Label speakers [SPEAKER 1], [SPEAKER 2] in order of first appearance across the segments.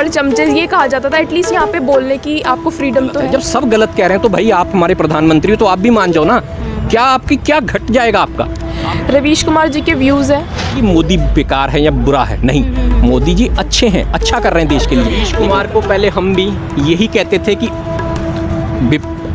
[SPEAKER 1] Called चमचे ये कहा जाता था, एटलीस्ट यहाँ पे बोलने की आपको फ्रीडम तो है।
[SPEAKER 2] जब सब गलत कह रहे हैं तो भाई आप हमारे प्रधानमंत्री हो तो आप भी मान जाओ ना। क्या आपकी क्या घट जाएगा आपका?
[SPEAKER 1] रवीश कुमार जी के व्यूज़ हैं
[SPEAKER 2] कि मोदी बेकार है या बुरा है, नहीं, मोदी जी अच्छे हैं, अच्छा कर रहे हैं देश के लिए। रवीश कुमार को पहले हम भी यही कहते थे कि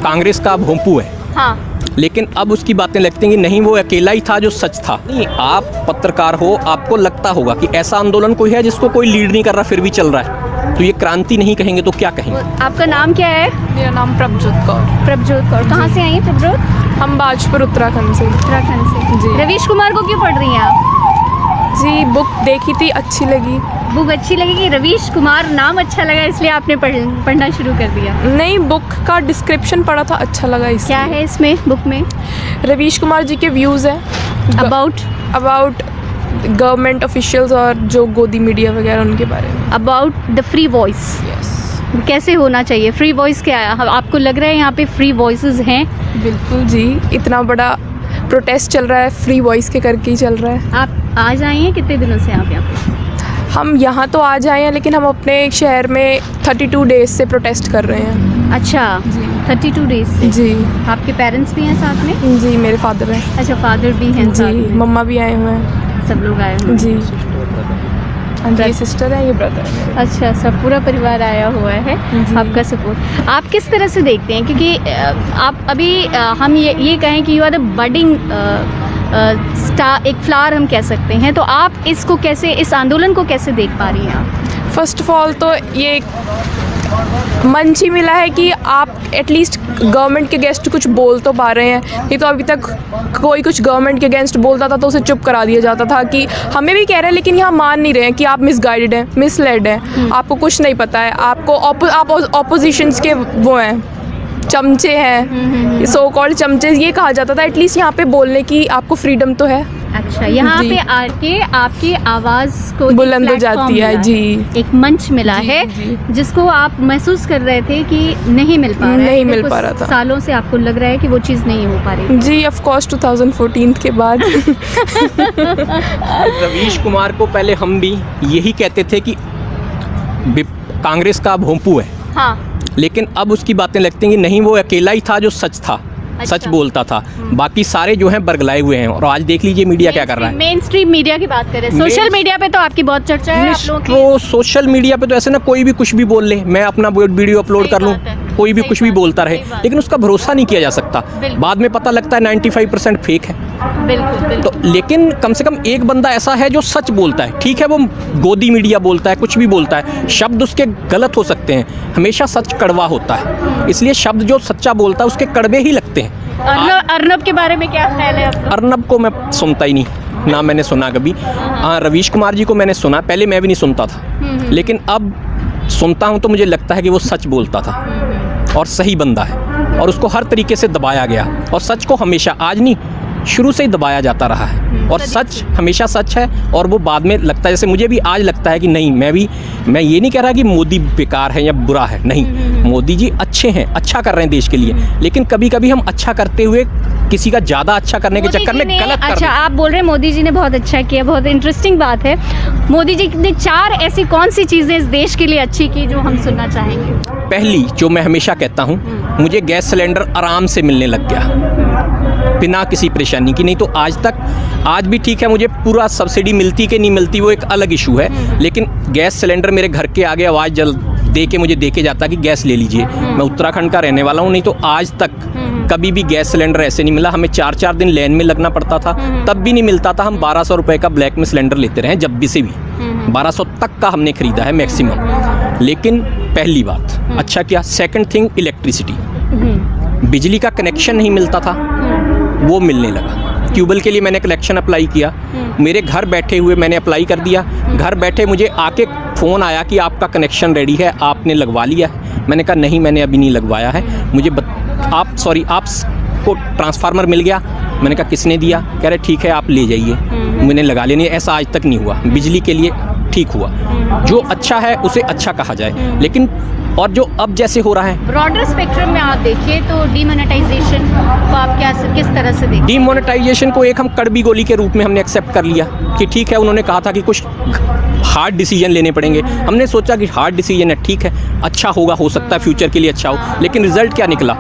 [SPEAKER 2] कांग्रेस का भोंपू है,
[SPEAKER 3] हाँ।
[SPEAKER 2] लेकिन अब उसकी बातें लगती हैं कि नहीं, वो अकेला ही था जो सच था। नहीं, आप पत्रकार हो, आपको लगता होगा कि ऐसा आंदोलन कोई है जिसको कोई लीड नहीं कर रहा फिर भी चल रहा है, तो ये क्रांति नहीं कहेंगे तो क्या कहेंगे?
[SPEAKER 3] आपका नाम क्या है?
[SPEAKER 1] मेरा नाम प्रभजोत कौर।
[SPEAKER 3] प्रभजोत कौर, कहाँ से आई हैं प्रभजोत?
[SPEAKER 1] हम बाजपुर उत्तराखंड से।
[SPEAKER 3] उत्तराखंड से
[SPEAKER 1] जी।
[SPEAKER 3] रवीश कुमार को क्यों पढ़ रही हैं आप?
[SPEAKER 1] जी, बुक देखी थी, अच्छी लगी।
[SPEAKER 3] बुक अच्छी लगी कि रवीश कुमार नाम अच्छा लगा इसलिए आपने पढ़ना शुरू कर दिया?
[SPEAKER 1] नहीं, बुक का डिस्क्रिप्शन पढ़ा था, अच्छा लगा इसलिए।
[SPEAKER 3] क्या है इसमें बुक में?
[SPEAKER 1] रवीश कुमार जी के व्यूज़ हैं अबाउट गवर्नमेंट ऑफिशियल्स और जो गोदी मीडिया वगैरह उनके बारे में।
[SPEAKER 3] About the free voice. कैसे होना चाहिए फ्री वॉइस? क्या है आपको लग रहा है यहाँ पे फ्री वॉइसेस हैं?
[SPEAKER 1] बिल्कुल जी, इतना बड़ा प्रोटेस्ट चल रहा है, फ्री वॉइस के करके ही चल रहा है।
[SPEAKER 3] आप आज आए हैं कितने दिनों से आप यहाँ पे?
[SPEAKER 1] हम यहाँ तो आज आए हैं, लेकिन हम अपने शहर में 32 डेज से प्रोटेस्ट कर रहे हैं।
[SPEAKER 3] अच्छा, 32 डेज से।
[SPEAKER 1] जी।
[SPEAKER 3] आपके पेरेंट्स भी हैं साथ में?
[SPEAKER 1] जी, मेरे फादर हैं।
[SPEAKER 3] अच्छा, फादर भी हैं साथ
[SPEAKER 1] जी,
[SPEAKER 3] में।
[SPEAKER 1] मम्मा भी आए हुए हैं।
[SPEAKER 3] सब लोग आए हुए हैं।
[SPEAKER 1] जी, ये सिस्टर है, ये ब्रदर है।
[SPEAKER 3] अच्छा, सब पूरा परिवार आया हुआ है आपका सपोर्ट। आप किस तरह से देखते हैं, क्योंकि आप अभी हम ये कहें कि you are the budding star, एक फ्लावर हम कह सकते हैं, तो आप इसको कैसे, इस आंदोलन को कैसे देख पा रही हैं आप?
[SPEAKER 1] फर्स्ट ऑफ ऑल तो ये मंच ही मिला है कि आप एटलीस्ट गवर्नमेंट के अगेंस्ट कुछ बोल तो पा रहे हैं। ये तो अभी तक कोई कुछ गवर्नमेंट के अगेंस्ट बोलता था तो उसे चुप करा दिया जाता था कि हमें भी कह रहे हैं, लेकिन यहाँ मान नहीं रहे हैं कि आप मिसगाइडेड हैं, मिसलेड हैं, आपको कुछ नहीं पता है, आपको आप ऑपोजिशंस के वो हैं, चमचे हैं, सो कॉल्ड चमचे ये कहा जाता था, एटलीस्ट यहाँ पे बोलने की आपको फ्रीडम तो है।
[SPEAKER 3] अच्छा, यहाँ पे आके आपकी आवाज़ को
[SPEAKER 1] बुलंद हो जाती है। जी,
[SPEAKER 3] एक मंच मिला है जिसको आप महसूस कर रहे थे कि नहीं मिल पा रहा है,
[SPEAKER 1] नहीं मिल पा रहा था।
[SPEAKER 3] सालों से आपको लग रहा है कि वो चीज़ नहीं हो पा रही।
[SPEAKER 1] जी, ऑफ कोर्स 2014 के बाद।
[SPEAKER 2] रवीश कुमार को पहले हम भी यही कहते थे कि कांग्रेस का भोंपू है,
[SPEAKER 3] हाँ।
[SPEAKER 2] लेकिन अब उसकी बातें लगती हैं कि नहीं, वो अकेला ही था जो सच था।
[SPEAKER 3] अच्छा।
[SPEAKER 2] सच बोलता था, बाकी सारे जो हैं बरगलाए हुए हैं। और आज देख लीजिए मीडिया क्या कर रहा है।
[SPEAKER 3] मेन स्ट्रीम मीडिया की बात करें, सोशल मीडिया पे तो आपकी बहुत चर्चा है। आप लोगों की
[SPEAKER 2] तो सोशल मीडिया पे तो ऐसे ना कोई भी कुछ भी बोल ले, मैं अपना वीडियो अपलोड कर लूँ, कोई भी कुछ भी बोलता रहे, लेकिन उसका भरोसा नहीं किया जा सकता। बाद में पता लगता है 95% फेक है।
[SPEAKER 3] बिल्कुल।
[SPEAKER 2] तो लेकिन कम से कम एक बंदा ऐसा है जो सच बोलता है। ठीक है, वो गोदी मीडिया बोलता है, कुछ भी बोलता है, शब्द उसके गलत हो सकते हैं, हमेशा सच कड़वा होता है, इसलिए शब्द जो सच्चा बोलता है उसके कड़वे ही लगते हैं।
[SPEAKER 3] अर्नब के बारे में क्या ख्याल है आपका?
[SPEAKER 2] अर्नब को मैं सुनता ही नहीं, ना मैंने सुना कभी। हाँ, रवीश कुमार जी को मैंने सुना, पहले मैं भी नहीं सुनता था, लेकिन अब सुनता हूँ तो मुझे लगता है कि वो सच बोलता था और सही बंदा है, और उसको हर तरीके से दबाया गया, और सच को हमेशा, आज नहीं, शुरू से ही दबाया जाता रहा है, और सच हमेशा सच है। और वो बाद में लगता है, जैसे मुझे भी आज लगता है कि नहीं, मैं ये नहीं कह रहा कि मोदी बेकार है या बुरा है, नहीं, मोदी जी अच्छे हैं, अच्छा कर रहे हैं देश के लिए, लेकिन कभी कभी हम अच्छा करते हुए किसी का ज़्यादा अच्छा करने के चक्कर में गलत कर।
[SPEAKER 3] अच्छा, आप बोल रहे हैं मोदी जी ने बहुत अच्छा किया, बहुत इंटरेस्टिंग बात है। मोदी जी ने 4 ऐसी कौन सी चीज़ें इस देश के लिए अच्छी की जो हम सुनना चाहेंगे?
[SPEAKER 2] पहली, जो मैं हमेशा कहता हूँ, मुझे गैस सिलेंडर आराम से मिलने लग गया, बिना किसी परेशानी की। नहीं तो आज भी ठीक है, मुझे पूरा सब्सिडी मिलती कि नहीं मिलती वो एक अलग इशू है, लेकिन गैस सिलेंडर मेरे घर के आगे आवाज़ जल दे के मुझे दे के जाता कि गैस ले लीजिए। मैं उत्तराखंड का रहने वाला हूँ, नहीं तो आज तक कभी भी गैस सिलेंडर ऐसे नहीं मिला। हमें 4-4 दिन लाइन में लगना पड़ता था, तब भी नहीं मिलता था। हम 1200 रुपये का ब्लैक में सिलेंडर लेते रहे, जब भी से भी 1200 तक का हमने ख़रीदा है मैक्सिमम। लेकिन पहली बात अच्छा किया। सेकंड थिंग, इलेक्ट्रिसिटी, बिजली का कनेक्शन नहीं मिलता था, वो मिलने लगा। ट्यूबवेल के लिए मैंने कलेक्शन अप्लाई किया, मेरे घर बैठे हुए मैंने अप्लाई कर दिया, घर बैठे मुझे आके फ़ोन आया कि आपका कनेक्शन रेडी है, आपने लगवा लिया है। मैंने कहा नहीं, मैंने अभी नहीं लगवाया है, मुझे आपको ट्रांसफार्मर मिल गया। मैंने कहा किसने दिया? कह रहे ठीक है आप ले जाइए, मैंने लगा लेनी। ऐसा आज तक नहीं हुआ, बिजली के लिए ठीक हुआ। जो अच्छा है उसे अच्छा कहा जाए, लेकिन और जो अब जैसे हो रहा है,
[SPEAKER 3] ब्रॉडर स्पेक्ट्रम में आप देखिए तो डीमोनेटाइजेशन को आप किस तरह से देखते?
[SPEAKER 2] डीमोनेटाइजेशन को एक हम कड़वी गोली के रूप में हमने एक्सेप्ट कर लिया कि ठीक है, उन्होंने कहा था कि कुछ हार्ड डिसीजन लेने पड़ेंगे। हमने सोचा कि हार्ड डिसीजन है, ठीक है, अच्छा होगा, हो सकता है फ्यूचर के लिए अच्छा हो, लेकिन रिजल्ट क्या निकला?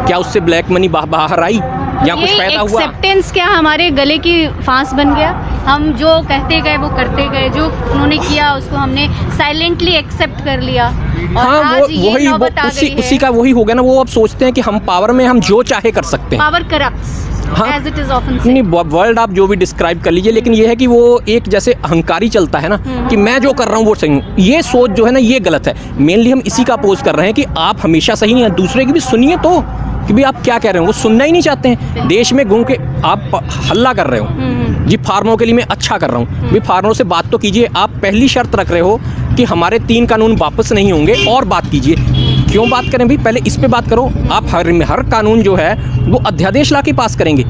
[SPEAKER 2] क्या उससे ब्लैक मनी बाहर आई या कुछ फायदा हुआ?
[SPEAKER 3] एक्सेप्टेंस क्या हमारे गले की फांस बन गया? हम जो कहते गए वो करते गए, जो उन्होंने किया उसको हमने साइलेंटली एक्सेप्ट कर लिया। और
[SPEAKER 2] हाँ,
[SPEAKER 3] आज ये
[SPEAKER 2] वही
[SPEAKER 3] नौबत आ गई है।
[SPEAKER 2] उसी का वही हो गया ना। वो अब सोचते हैं कि हम पावर में हम जो चाहे कर सकते हैं।
[SPEAKER 3] पावर करप्ट्स,
[SPEAKER 2] हाँ।
[SPEAKER 3] as it is often said।
[SPEAKER 2] नहीं, वर्ल्ड आप जो भी डिस्क्राइब कर लीजिए, लेकिन ये है कि वो एक जैसे अहंकारी चलता है ना कि मैं जो कर रहा हूँ वो सही हूँ। ये सोच जो है ना, ये गलत है। मेनली हम इसी का अपोज कर रहे हैं कि आप हमेशा सही नहीं हैं, दूसरे की भी सुनिए तो कि भाई आप क्या कह रहे हो। वो सुनना ही नहीं चाहते हैं। देश में घूम के आप हल्ला कर रहे हो जी, फार्मरों के लिए मैं अच्छा कर रहा हूँ। भाई फार्मरों से बात तो कीजिए। आप पहली शर्त रख रहे हो कि हमारे 3 कानून वापस नहीं होंगे, और बात कीजिए। क्यों बात करें भाई? पहले इस पे बात करो। आप हर कानून जो है वो अध्यादेश ला के पास करेंगे।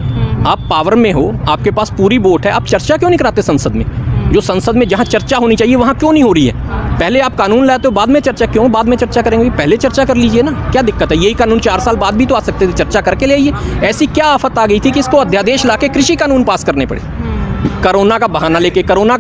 [SPEAKER 2] आप पावर में हो, आपके पास पूरी वोट है, आप चर्चा क्यों नहीं कराते संसद में? जो संसद में जहाँ चर्चा होनी चाहिए वहाँ क्यों नहीं हो रही है? पहले आप कानून लाते हो, बाद में चर्चा क्यों? बाद में चर्चा करेंगे, पहले चर्चा कर लीजिए ना। क्या दिक्कत है? यही कानून 4 साल बाद भी तो आ सकते थे, चर्चा करके ले आइए। ऐसी क्या आफत आ गई थी कि इसको अध्यादेश लाके कृषि कानून पास करने पड़े? कोरोना का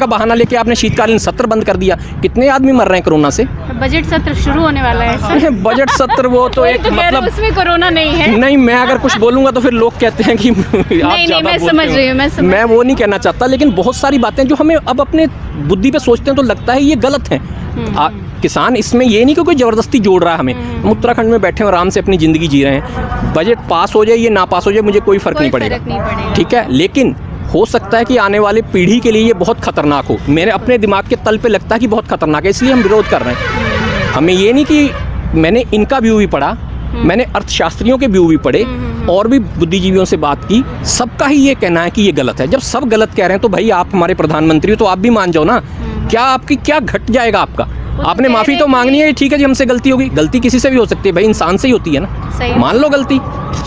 [SPEAKER 2] बहाना लेके आपने शीतकालीन सत्र बंद कर दिया। कितने आदमी मर रहे हैं कोरोना से?
[SPEAKER 3] बजट सत्र शुरू होने वाला है सर।
[SPEAKER 2] बजट सत्र वो तो एक मतलब
[SPEAKER 3] उसमें कोरोना नहीं है।
[SPEAKER 2] नहीं, मैं अगर कुछ बोलूंगा तो फिर लोग कहते हैं कि आप
[SPEAKER 3] नहीं, मैं समझ रही हूँ,
[SPEAKER 2] मैं वो नहीं कहना चाहता। लेकिन बहुत सारी बातें जो हमें अब अपने बुद्धि पे सोचते हैं तो लगता है ये गलत है। किसान इसमें ये नहीं कि कोई ज़बरदस्ती जोड़ रहा है हमें। हम उत्तराखंड में बैठे हैं, आराम से अपनी ज़िंदगी जी रहे हैं। बजट पास हो जाए, ये ना पास हो जाए, मुझे कोई फ़र्क नहीं पड़ेगा, ठीक है। लेकिन हो सकता है कि आने वाली पीढ़ी के लिए ये बहुत खतरनाक हो। मेरे अपने दिमाग के तल पे लगता है कि बहुत खतरनाक है, इसलिए हम विरोध कर रहे हैं। हमें ये नहीं कि मैंने इनका व्यू भी पढ़ा, मैंने अर्थशास्त्रियों के व्यू भी पढ़े और भी बुद्धिजीवियों से बात की। सबका ही ये कहना है कि ये गलत है। जब सब गलत कह रहे हैं तो भाई आप हमारे प्रधानमंत्री हो तो आप भी मान जाओ ना। क्या आपकी क्या घट जाएगा आपका? आपने माफ़ी तो मांगनी है, ठीक है जी, हमसे गलती होगी। गलती किसी से भी हो सकती है भाई, इंसान से ही होती है ना। मान लो गलती,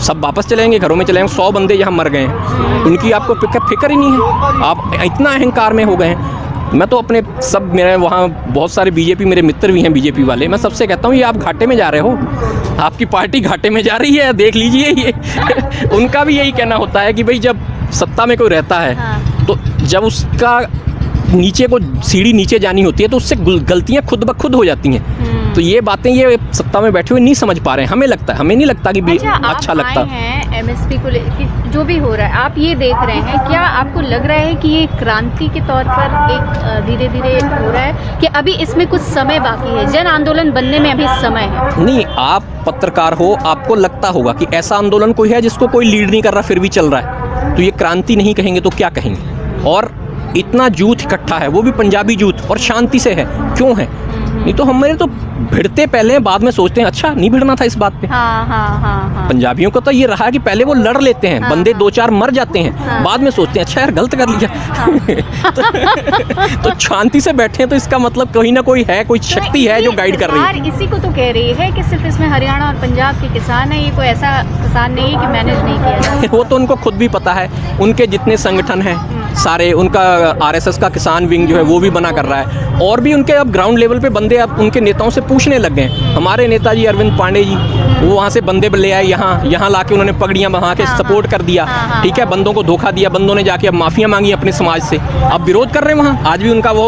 [SPEAKER 2] सब वापस चलेंगे, घरों में चलेंगे। 100 बंदे यहाँ मर गए हैं, इनकी आपको फिक्र ही नहीं है। आप इतना अहंकार में हो गए हैं। मैं तो अपने सब, मेरे वहाँ बहुत सारे बीजेपी मेरे मित्र भी हैं, बीजेपी वाले। मैं सबसे कहता हूँ ये आप घाटे में जा रहे हो, आपकी पार्टी घाटे में जा रही है, देख लीजिए ये। उनका भी यही कहना होता है कि भाई जब सत्ता में कोई रहता है तो जब उसका नीचे को सीढ़ी नीचे जानी होती है तो उससे गलतियाँ खुद ब खुद हो जाती हैं। तो ये बातें ये सत्ता में बैठे हुए नहीं समझ पा रहे हैं। हमें नहीं लगता कि अच्छा लगता
[SPEAKER 3] है। एमएसपी को लेकर जो भी हो रहा है आप ये देख रहे हैं, क्या आपको लग रहा है कि ये क्रांति के तौर पर एक धीरे धीरे हो रहा है कि अभी इसमें कुछ समय बाकी है, जन आंदोलन बनने में अभी समय है?
[SPEAKER 2] नहीं, आप पत्रकार हो, आपको लगता होगा कि ऐसा आंदोलन कोई है जिसको कोई लीड नहीं कर रहा फिर भी चल रहा है, तो ये क्रांति नहीं कहेंगे तो क्या कहेंगे? और इतना जूथ इकट्ठा है, वो भी पंजाबी जूथ, और शांति से है। क्यों है? नहीं तो हमारे तो भिड़ते पहले हैं, बाद में सोचते हैं अच्छा नहीं भिड़ना था इस बात पे।
[SPEAKER 3] हाँ।
[SPEAKER 2] पंजाबियों को तो ये रहा कि पहले वो लड़ लेते हैं, बंदे 2-4 मर जाते हैं, बाद में सोचते हैं अच्छा यार गलत कर लिया। तो शांति से बैठे हैं तो इसका मतलब कहीं ना कोई है, कोई शक्ति है जो गाइड कर रही है।
[SPEAKER 3] इसी को तो कह रही है कि सिर्फ इसमें हरियाणा और पंजाब के किसान है, ये कोई ऐसा किसान नहीं है कि मैनेज नहीं किया।
[SPEAKER 2] वो तो उनको खुद भी पता है। उनके जितने संगठन हैं सारे, उनका आरएसएस का किसान विंग जो है वो भी बना कर रहा है, और भी उनके अब ग्राउंड लेवल पे बंदे अब उनके नेताओं से पूछने लग गए हैं। हमारे नेताजी अरविंद पांडे जी, वो वहाँ से बंदे ले आए, यहाँ लाके उन्होंने पगड़ियाँ बहा के सपोर्ट कर दिया, ठीक है। बंदों को धोखा दिया, बंदों ने जाके अब माफिया मांगी अपने समाज से, अब विरोध कर रहे हैं वहाँ। आज भी उनका वो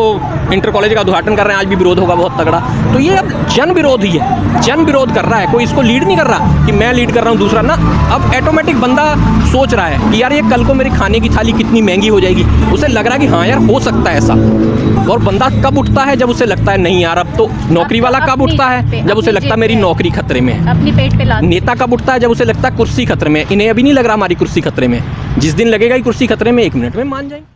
[SPEAKER 2] इंटर कॉलेज का उद्घाटन कर रहे हैं, आज भी विरोध होगा बहुत तगड़ा। तो ये अब जन विरोध ही है, जन विरोध कर रहा है, कोई इसको लीड नहीं कर रहा कि मैं लीड कर रहा हूँ दूसरा ना। अब ऑटोमेटिक बंदा सोच रहा है कि यार ये कल को मेरी खाने की थाली कितनी महंगी हो जाएगी। उसे लग रहा है कि हाँ यार हो सकता है ऐसा। और बंदा कब उठता है? जब उसे लगता है नहीं यार अब तो नौकरी वाला कब उठता है? जब उसे लगता है मेरी नौकरी खतरे में है।
[SPEAKER 3] अपनी पेट पे लात।
[SPEAKER 2] नेता कब उठता है? जब उसे लगता है कुर्सी खतरे में। इन्हें अभी नहीं लग रहा हमारी कुर्सी खतरे में, जिस दिन लगेगा ही कुर्सी खतरे में 1 मिनट में मान जाएंगे।